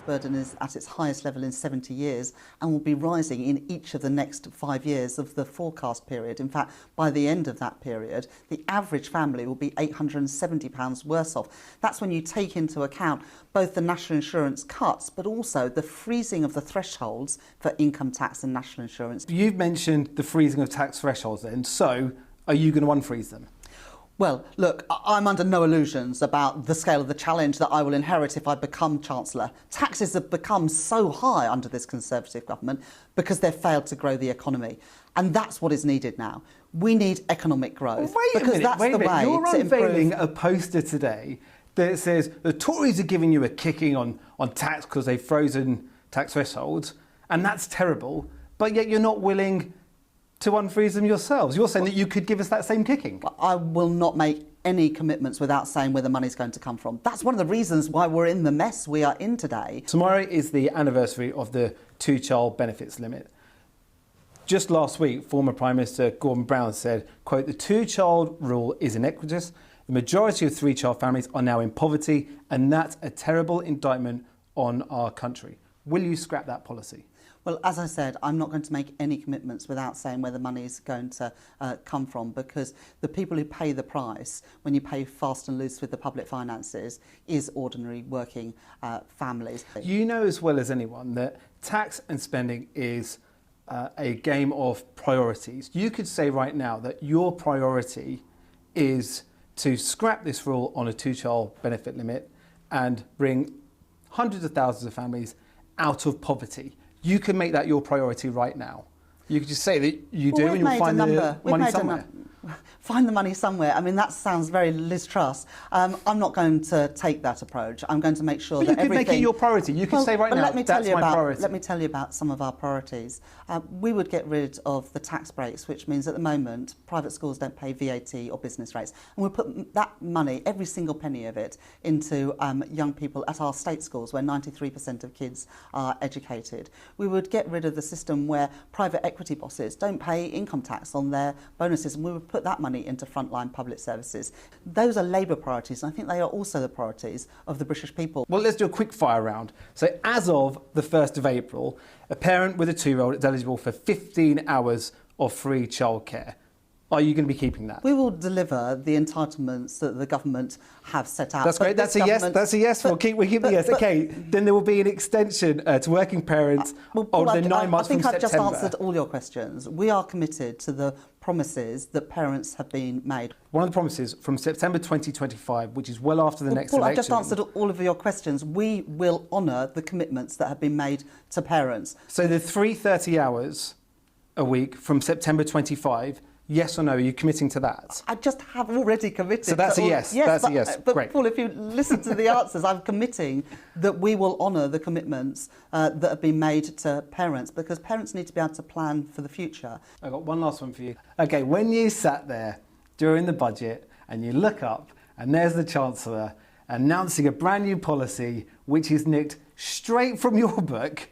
burden is at its highest level in 70 years and will be rising in each of the next 5 years of the forecast period. In fact, by the end of that period, the average family will be £870 worse off. That's when you take into account both the national insurance cuts, but also the freezing of the thresholds for income tax and national insurance. You've mentioned the freezing of tax thresholds then, so are you going to unfreeze them? Well, look, I'm under no illusions about the scale of the challenge that I will inherit if I become Chancellor. Taxes have become so high under this Conservative government because they've failed to grow the economy. And that's what is needed now. We need economic growth. Wait a minute. You're unveiling a poster today that says the Tories are giving you a kicking on tax because they've frozen tax thresholds, and that's terrible, but yet you're not willing to unfreeze them yourselves. You're saying that you could give us that same kicking. I will not make any commitments without saying where the money's going to come from. That's one of the reasons why we're in the mess we are in today. Tomorrow is the anniversary of the two-child benefits limit. Just last week, former Prime Minister Gordon Brown said, quote, "The two-child rule is inequitous. The majority of three-child families are now in poverty, and that's a terrible indictment on our country." Will you scrap that policy? Well, as I said, I'm not going to make any commitments without saying where the money is going to come from, because the people who pay the price when you pay fast and loose with the public finances is ordinary working families. You know as well as anyone that tax and spending is a game of priorities. You could say right now that your priority is to scrap this rule on a two-child benefit limit and bring hundreds of thousands of families out of poverty. You can make that your priority right now. You could just say that you do, and you'll find the money somewhere. Find the money somewhere. I mean, that sounds very Liz Truss. I'm not going to take that approach. I'm going to make sure that everything... you could make it your priority. You could say right now, that's my priority. Let me tell you about some of our priorities. We would get rid of the tax breaks, which means at the moment private schools don't pay VAT or business rates. And we'll put that money, every single penny of it, into young people at our state schools where 93% of kids are educated. We would get rid of the system where private equity bosses don't pay income tax on their bonuses, and we would put that money into frontline public services. Those are Labour priorities, and I think they are also the priorities of the British people. Well, let's do a quick fire round. So as of the 1st of April, a parent with a 2-year-old is eligible for 15 hours of free childcare. Are you going to be keeping that? We will deliver the entitlements that the government have set out. That's great. That's a yes. That's a yes. We'll keep the yes. Okay. Then there will be an extension to working parents of the 9 months from September. I think I've just answered all your questions. We are committed to the promises that parents have been made. One of the promises from September 2025, which is well after the next Paul, election. I've just answered all of your questions. We will honour the commitments that have been made to parents. So the 330 hours a week from September 25. Yes or no? Are you committing to that? I just have already committed. So that's a yes. That's a yes. But great. Paul, if you listen to the answers, I'm committing that we will honour the commitments that have been made to parents, because parents need to be able to plan for the future. I've got one last one for you. Okay, when you sat there during the budget and you look up and there's the Chancellor announcing a brand new policy which is nicked straight from your book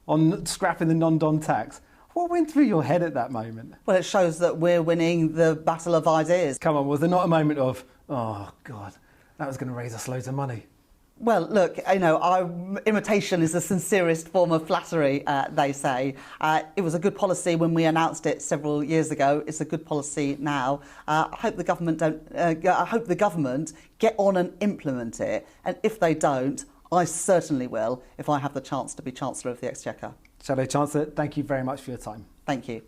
on scrapping the nondon tax, what went through your head at that moment? Well, it shows that we're winning the battle of ideas. Come on, was there not a moment of, oh, God, that was going to raise us loads of money? Well, look, you know, our imitation is the sincerest form of flattery, they say. It was a good policy when we announced it several years ago. It's a good policy now. I hope the government get on and implement it. And if they don't, I certainly will if I have the chance to be Chancellor of the Exchequer. Shadow Chancellor, thank you very much for your time. Thank you.